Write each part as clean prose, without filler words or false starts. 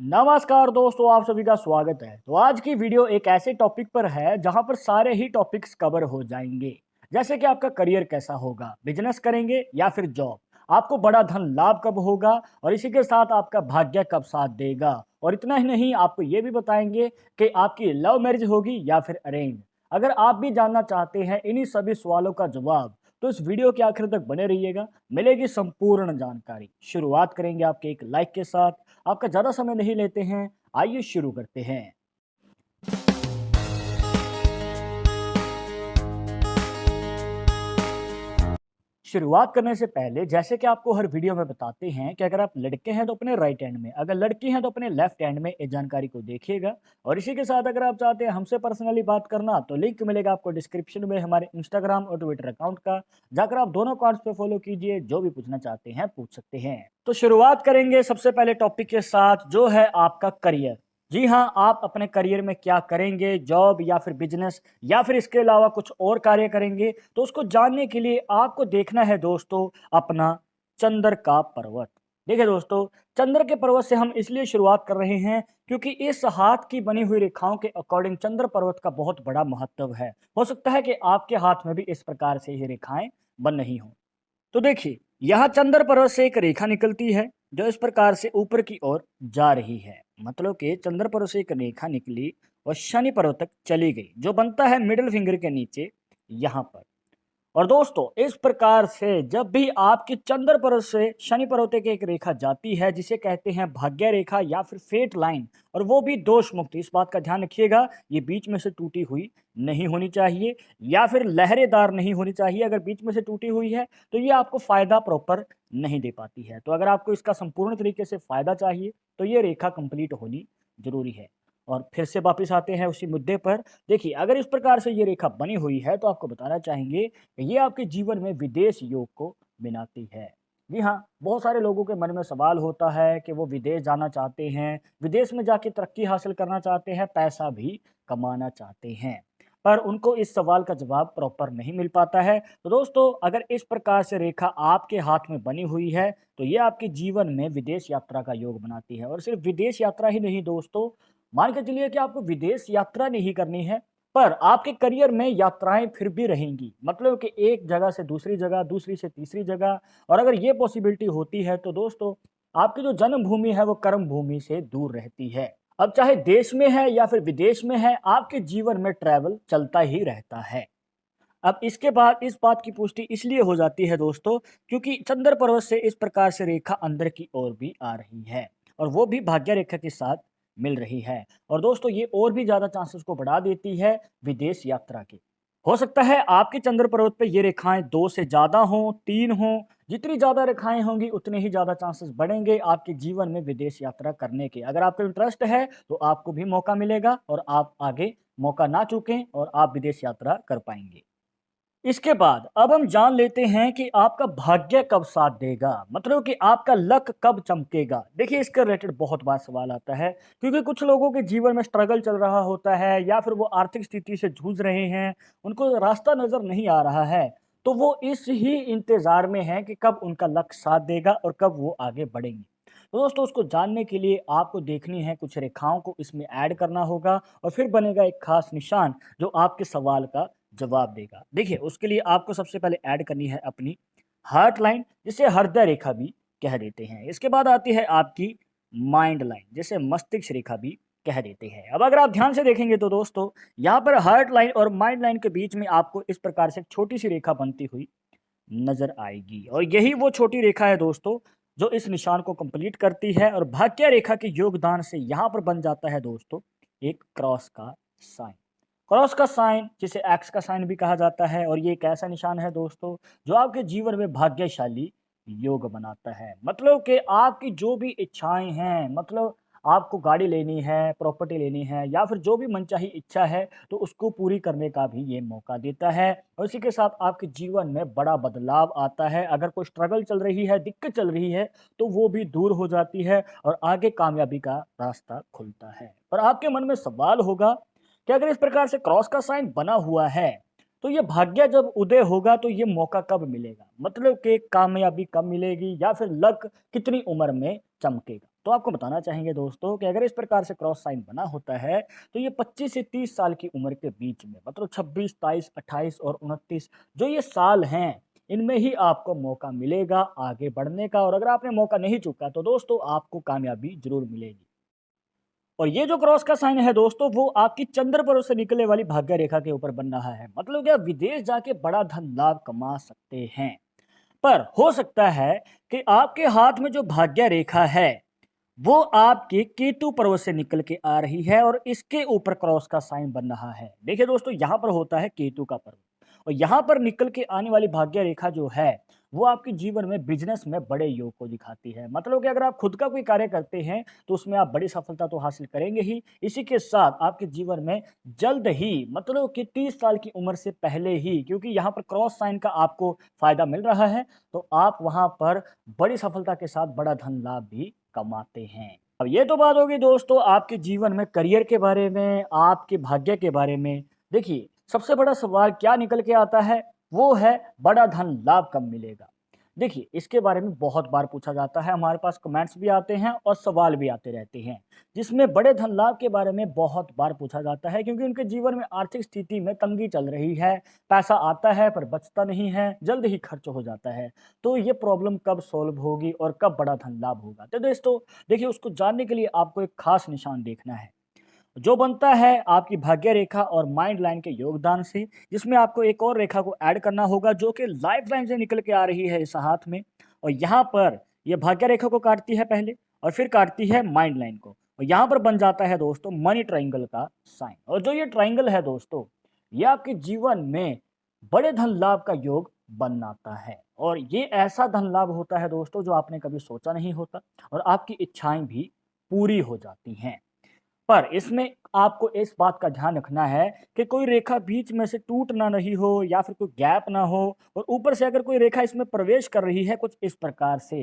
नमस्कार दोस्तों, आप सभी का स्वागत है। तो आज की वीडियो एक ऐसे टॉपिक पर है जहां पर सारे ही टॉपिक्स कवर हो जाएंगे। जैसे कि आपका करियर कैसा होगा, बिजनेस करेंगे या फिर जॉब, आपको बड़ा धन लाभ कब होगा और इसी के साथ आपका भाग्य कब साथ देगा। और इतना ही नहीं, आपको ये भी बताएंगे कि आपकी लव मैरिज होगी या फिर अरेंज। अगर आप भी जानना चाहते हैं इन्हीं सभी सवालों का जवाब, तो इस वीडियो के आखिर तक बने रहिएगा, मिलेगी संपूर्ण जानकारी। शुरुआत करेंगे आपके एक लाइक के साथ। आपका ज़्यादा समय नहीं लेते हैं, आइए शुरू करते हैं। शुरुआत करने से पहले जैसे कि आपको हर वीडियो में बताते हैं कि अगर आप लड़के हैं तो अपने राइट हैंड में, अगर लड़की हैं तो अपने लेफ्ट हैंड में इस जानकारी को देखिएगा। और इसी के साथ अगर आप चाहते हैं हमसे पर्सनली बात करना, तो लिंक मिलेगा आपको डिस्क्रिप्शन में हमारे इंस्टाग्राम और ट्विटर अकाउंट का। जाकर आप दोनों अकाउंट्स पे फॉलो कीजिए, जो भी पूछना चाहते हैं पूछ सकते हैं। तो शुरुआत करेंगे सबसे पहले टॉपिक के साथ, जो है आपका करियर। जी हाँ, आप अपने करियर में क्या करेंगे, जॉब या फिर बिजनेस या फिर इसके अलावा कुछ और कार्य करेंगे, तो उसको जानने के लिए आपको देखना है दोस्तों अपना चंद्र का पर्वत। देखिए दोस्तों, चंद्र के पर्वत से हम इसलिए शुरुआत कर रहे हैं क्योंकि इस हाथ की बनी हुई रेखाओं के अकॉर्डिंग चंद्र पर्वत का बहुत बड़ा महत्व है। हो सकता है कि आपके हाथ में भी इस प्रकार से ही रेखाएं बन रही हों। तो देखिए, यहाँ चंद्र पर्वत से एक रेखा निकलती है जो इस प्रकार से ऊपर की ओर जा रही है। मतलब कि चंद्र पर्वत से एक रेखा निकली और शनि पर्वत तक चली गई, जो बनता है मिडिल फिंगर के नीचे यहाँ पर। और दोस्तों, इस प्रकार से जब भी आपकी चंद्र पर्वत से शनि पर्वत की एक रेखा जाती है, जिसे कहते हैं भाग्य रेखा या फिर फेट लाइन, और वो भी दोष मुक्त, इस बात का ध्यान रखिएगा, ये बीच में से टूटी हुई नहीं होनी चाहिए या फिर लहरेदार नहीं होनी चाहिए। अगर बीच में से टूटी हुई है तो ये आपको फायदा प्रॉपर नहीं दे पाती है। तो अगर आपको इसका संपूर्ण तरीके से फायदा चाहिए तो ये रेखा कंप्लीट होनी जरूरी है। और फिर से वापिस आते हैं उसी मुद्दे पर। देखिए, अगर इस प्रकार से ये रेखा बनी हुई है तो आपको बताना चाहेंगे कि ये आपके जीवन में विदेश योग को बनाती है। जी हाँ, बहुत सारे लोगों के मन में सवाल होता है कि वो विदेश जाना चाहते हैं, विदेश में जाके तरक्की हासिल करना चाहते हैं, पैसा भी कमाना चाहते हैं, पर उनको इस सवाल का जवाब प्रॉपर नहीं मिल पाता है। तो दोस्तों, अगर इस प्रकार से रेखा आपके हाथ में बनी हुई है तो ये आपके जीवन में विदेश यात्रा का योग बनाती है। और सिर्फ विदेश यात्रा ही नहीं दोस्तों, मान के चलिए कि आपको विदेश यात्रा नहीं करनी है, पर आपके करियर में यात्राएं फिर भी रहेंगी। मतलब कि एक जगह से दूसरी जगह, दूसरी से तीसरी जगह। और अगर ये पॉसिबिलिटी होती है तो दोस्तों, आपकी जो जन्मभूमि है वो कर्म भूमि से दूर रहती है। अब चाहे देश में है या फिर विदेश में है, आपके जीवन में ट्रैवल चलता ही रहता है। अब इसके बाद इस बात की पुष्टि इसलिए हो जाती है दोस्तों, क्योंकि चंद्र पर्वत से इस प्रकार से रेखा अंदर की ओर भी आ रही है और वो भी भाग्य रेखा के साथ मिल रही है। और दोस्तों, ये और भी ज्यादा चांसेस को बढ़ा देती है विदेश यात्रा के। हो सकता है आपके चंद्र पर्वत पे ये रेखाएं 2 से ज्यादा हों, 3 हों। जितनी ज्यादा रेखाएं होंगी उतने ही ज्यादा चांसेस बढ़ेंगे आपके जीवन में विदेश यात्रा करने के। अगर आपको इंटरेस्ट है तो आपको भी मौका मिलेगा और आप आगे मौका ना चूकें और आप विदेश यात्रा कर पाएंगे। इसके बाद अब हम जान लेते हैं कि आपका भाग्य कब साथ देगा, मतलब कि आपका लक कब चमकेगा। देखिए, इसके रिलेटेड बहुत बार सवाल आता है, क्योंकि कुछ लोगों के जीवन में स्ट्रगल चल रहा होता है या फिर वो आर्थिक स्थिति से जूझ रहे हैं, उनको रास्ता नजर नहीं आ रहा है। तो वो इस ही इंतजार में है कि कब उनका लक साथ देगा और कब वो आगे बढ़ेंगे। तो दोस्तों, उसको जानने के लिए आपको देखनी है कुछ रेखाओं को इसमें ऐड करना होगा और फिर बनेगा एक खास निशान जो आपके सवाल का जवाब देगा। देखिए, उसके लिए आपको सबसे पहले ऐड करनी है अपनी हार्ट लाइन, जिसे हृदय रेखा भी कह देते हैं। इसके बाद आती है आपकी माइंड लाइन, जिसे मस्तिष्क रेखा भी कह देते हैं। अब अगर आप ध्यान से देखेंगे तो दोस्तों, यहाँ पर हार्ट लाइन और माइंड लाइन के बीच में आपको इस प्रकार से एक छोटी सी रेखा बनती हुई नजर आएगी। और यही वो छोटी रेखा है दोस्तों जो इस निशान को कंप्लीट करती है। और भाग्य रेखा के योगदान से यहाँ पर बन जाता है दोस्तों एक क्रॉस का साइन। क्रॉस का साइन, जिसे एक्स का साइन भी कहा जाता है, और ये एक ऐसा निशान है दोस्तों जो आपके जीवन में भाग्यशाली योग बनाता है। मतलब कि आपकी जो भी इच्छाएं हैं, मतलब आपको गाड़ी लेनी है, प्रॉपर्टी लेनी है, या फिर जो भी मनचाही इच्छा है, तो उसको पूरी करने का भी ये मौका देता है। और इसी के साथ आपके जीवन में बड़ा बदलाव आता है। अगर कोई स्ट्रगल चल रही है, दिक्कत चल रही है, तो वो भी दूर हो जाती है और आगे कामयाबी का रास्ता खुलता है। पर आपके मन में सवाल होगा कि अगर इस प्रकार से क्रॉस का साइन बना हुआ है तो ये भाग्य जब उदय होगा तो ये मौका कब मिलेगा, मतलब कि कामयाबी कब मिलेगी या फिर लक कितनी उम्र में चमकेगा। तो आपको बताना चाहेंगे दोस्तों कि अगर इस प्रकार से क्रॉस साइन बना होता है, तो ये 25 से 30 साल की उम्र के बीच में मतलब 26, 23, 28 और 29 जो ये साल हैं, इनमें ही आपको मौका मिलेगा आगे बढ़ने का और अगर आपने मौका नहीं चूका तो दोस्तों आपको कामयाबी ज़रूर मिलेगी। और ये जो क्रॉस का साइन है दोस्तों वो आपकी चंद्र पर से निकलने वाली भाग्य रेखा के ऊपर बन रहा है। मतलब कि आप विदेश जाके बड़ा धन लाभ कमा सकते हैं। पर हो सकता है कि आपके हाथ में जो भाग्य रेखा है वो आपके केतु पर्वत से निकल के आ रही है और इसके ऊपर क्रॉस का साइन बन रहा है। देखिए दोस्तों यहाँ पर होता है केतु का पर्वत और यहाँ पर निकल के आने वाली भाग्य रेखा जो है वो आपके जीवन में बिजनेस में बड़े योग को दिखाती है। मतलब कि अगर आप खुद का कोई कार्य करते हैं तो उसमें आप बड़ी सफलता तो हासिल करेंगे ही, इसी के साथ आपके जीवन में जल्द ही मतलब कि 30 साल की उम्र से पहले ही, क्योंकि यहाँ पर क्रॉस साइन का आपको फायदा मिल रहा है, तो आप वहां पर बड़ी सफलता के साथ बड़ा धन लाभ भी कमाते हैं। अब ये तो बात होगी दोस्तों आपके जीवन में करियर के बारे में, आपके भाग्य के बारे में। देखिए, सबसे बड़ा सवाल क्या निकल के आता है, वो है बड़ा धन लाभ कब मिलेगा। देखिए, इसके बारे में बहुत बार पूछा जाता है, हमारे पास कमेंट्स भी आते हैं और सवाल भी आते रहते हैं, जिसमें बड़े धन लाभ के बारे में बहुत बार पूछा जाता है क्योंकि उनके जीवन में आर्थिक स्थिति में तंगी चल रही है, पैसा आता है पर बचता नहीं है, जल्द ही खर्च हो जाता है। तो ये प्रॉब्लम कब सॉल्व होगी और कब बड़ा धन लाभ होगा? तो दोस्तों देखिए, उसको जानने के लिए आपको एक खास निशान देखना है जो बनता है आपकी भाग्य रेखा और माइंड लाइन के योगदान से, जिसमें आपको एक और रेखा को ऐड करना होगा जो कि लाइफ लाइन से निकल के आ रही है इस हाथ में। और यहाँ पर ये भाग्य रेखा को काटती है पहले और फिर काटती है माइंड लाइन को और यहाँ पर बन जाता है दोस्तों मनी ट्राइंगल का साइन। और जो ये ट्राइंगल है दोस्तों, ये आपके जीवन में बड़े धन लाभ का योग बनाता है और ये ऐसा धन लाभ होता है दोस्तों जो आपने कभी सोचा नहीं होता और आपकी इच्छाएं भी पूरी हो जाती हैं। पर इसमें आपको इस बात का ध्यान रखना है कि कोई रेखा बीच में से टूट ना रही हो या फिर कोई गैप ना हो और ऊपर से अगर कोई रेखा इसमें प्रवेश कर रही है कुछ इस प्रकार से,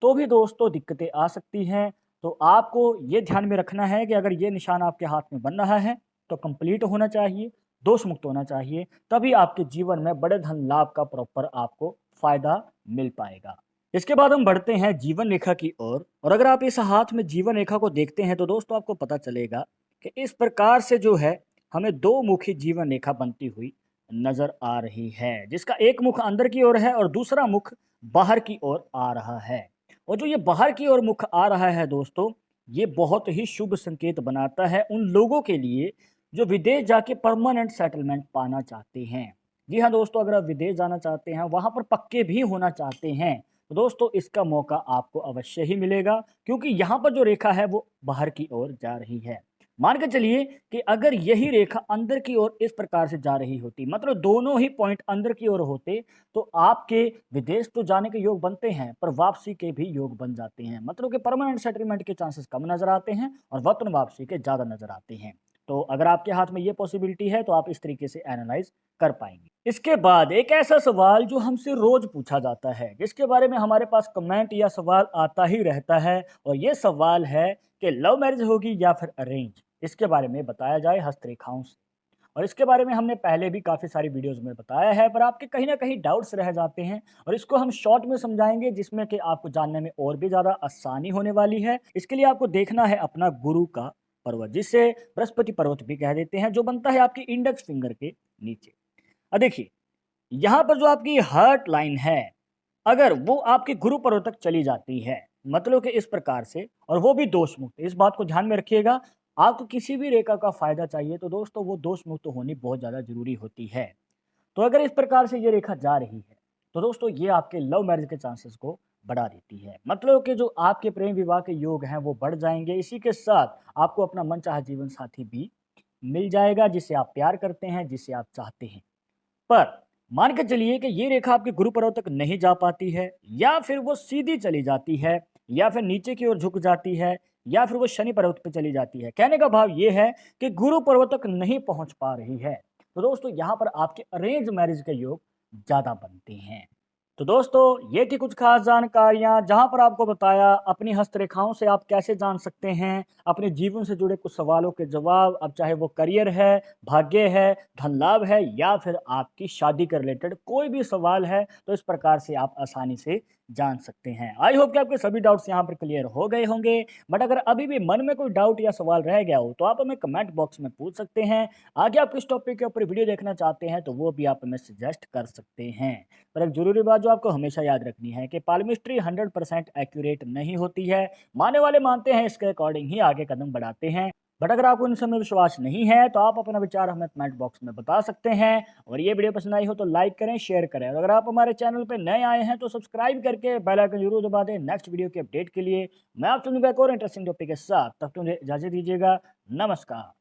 तो भी दोस्तों दिक्कतें आ सकती हैं। तो आपको ये ध्यान में रखना है कि अगर ये निशान आपके हाथ में बन रहा है तो कंप्लीट होना चाहिए, दोष मुक्त होना चाहिए, तभी आपके जीवन में बड़े धन लाभ का प्रॉपर आपको फायदा मिल पाएगा। इसके बाद हम बढ़ते हैं जीवन रेखा की ओर और अगर आप इस हाथ में जीवन रेखा को देखते हैं तो दोस्तों आपको पता चलेगा कि इस प्रकार से जो है हमें दो मुखी जीवन रेखा बनती हुई नजर आ रही है, जिसका एक मुख अंदर की ओर है और दूसरा मुख बाहर की ओर आ रहा है। और जो ये बाहर की ओर मुख आ रहा है दोस्तों, ये बहुत ही शुभ संकेत बनाता है उन लोगों के लिए जो विदेश जाके परमानेंट सेटलमेंट पाना चाहते हैं। जी हाँ दोस्तों, अगर आप विदेश जाना चाहते हैं, वहां पर पक्के भी होना चाहते हैं, तो दोस्तों इसका मौका आपको अवश्य ही मिलेगा क्योंकि यहाँ पर जो रेखा है वो बाहर की ओर जा रही है। मान के चलिए कि अगर यही रेखा अंदर की ओर इस प्रकार से जा रही होती, मतलब दोनों ही पॉइंट अंदर की ओर होते, तो आपके विदेश तो जाने के योग बनते हैं पर वापसी के भी योग बन जाते हैं। मतलब कि परमानेंट सेटलमेंट के चांसेस कम नजर आते हैं और वतन वापसी के ज्यादा नजर आते हैं। तो अगर आपके हाथ में ये पॉसिबिलिटी है तो आप इस तरीके से एनालाइज कर पाएंगे। इसके बाद एक ऐसा सवाल जो हमसे रोज पूछा जाता है, जिसके बारे में हमारे पास कमेंट या सवाल आता ही रहता है, और ये सवाल है कि लव मैरिज होगी या फिर अरेंज, इसके बारे में बताया जाए हस्तरेखाओं से। और इसके बारे में हमने पहले भी काफ़ी सारी वीडियोज़ में बताया है, पर आपके कहीं न कहीं डाउट्स रह जाते हैं और इसको हम शॉर्ट में समझाएँगे जिसमें कि आपको जानने में और भी ज़्यादा आसानी होने वाली है। इसके लिए आपको देखना है अपना गुरु का पर्वत, जिसे बृहस्पति पर्वत भी कह देते हैं, जो बनता है आपकी इंडेक्स फिंगर के नीचे। अब देखिए, यहाँ पर जो आपकी हार्ट लाइन है, अगर वो आपके गुरु पर्वत तक चली जाती है, मतलब कि इस प्रकार से, और वो भी दोष मुक्त, इस बात को ध्यान में रखिएगा। आपको किसी भी रेखा का फायदा चाहिए तो दोस्तों वो दोष मुक्त होनी बहुत ज़्यादा जरूरी होती है। तो अगर इस प्रकार से ये रेखा जा रही है तो दोस्तों ये आपके लव मैरिज के चांसेस को बढ़ा देती है। मतलब कि जो आपके प्रेम विवाह के योग हैं वो बढ़ जाएंगे, इसी के साथ आपको अपना मनचाहा जीवन साथी भी मिल जाएगा जिसे आप प्यार करते हैं, जिसे आप चाहते हैं। पर मान के चलिए कि ये रेखा आपके गुरु पर्वत तक नहीं जा पाती है, या फिर वो सीधी चली जाती है, या फिर नीचे की ओर झुक जाती है, या फिर वो शनि पर्वत पे चली जाती है। कहने का भाव ये है कि गुरु पर्वत तक नहीं पहुंच पा रही है, तो दोस्तों यहाँ पर आपके अरेंज मैरिज के योग ज़्यादा बनते हैं। तो दोस्तों ये थी कुछ खास जानकारियाँ जहाँ पर आपको बताया अपनी हस्तरेखाओं से आप कैसे जान सकते हैं अपने जीवन से जुड़े कुछ सवालों के जवाब। अब चाहे वो करियर है, भाग्य है, धन लाभ है, या फिर आपकी शादी के रिलेटेड कोई भी सवाल है, तो इस प्रकार से आप आसानी से जान सकते हैं। आई होप कि आपके सभी डाउट्स यहाँ पर क्लियर हो गए होंगे। बट अगर अभी भी मन में कोई डाउट या सवाल रह गया हो तो आप हमें कमेंट बॉक्स में पूछ सकते हैं। आगे आप किस टॉपिक के ऊपर वीडियो देखना चाहते हैं तो वो भी आप हमें सजेस्ट कर सकते हैं। पर एक ज़रूरी बात जो आपको हमेशा याद रखनी है कि पाल्मिस्ट्री 100% एक्यूरेट नहीं होती है। मानने वाले मानते हैं, इसके अकॉर्डिंग ही आगे कदम बढ़ाते हैं। बट अगर आपको इन सब में विश्वास नहीं है तो आप अपना विचार हमें कमेंट बॉक्स में बता सकते हैं। और ये वीडियो पसंद आई हो तो लाइक करें, शेयर करें, और अगर आप हमारे चैनल पर नए आए हैं तो सब्सक्राइब करके बेल आइकन जरूर दबा दें नेक्स्ट वीडियो के अपडेट के लिए। मैं आपसे मिलूंगा एक और इंटरेस्टिंग टॉपिक के साथ, तब तक मुझे इजाज़त दीजिएगा। नमस्कार।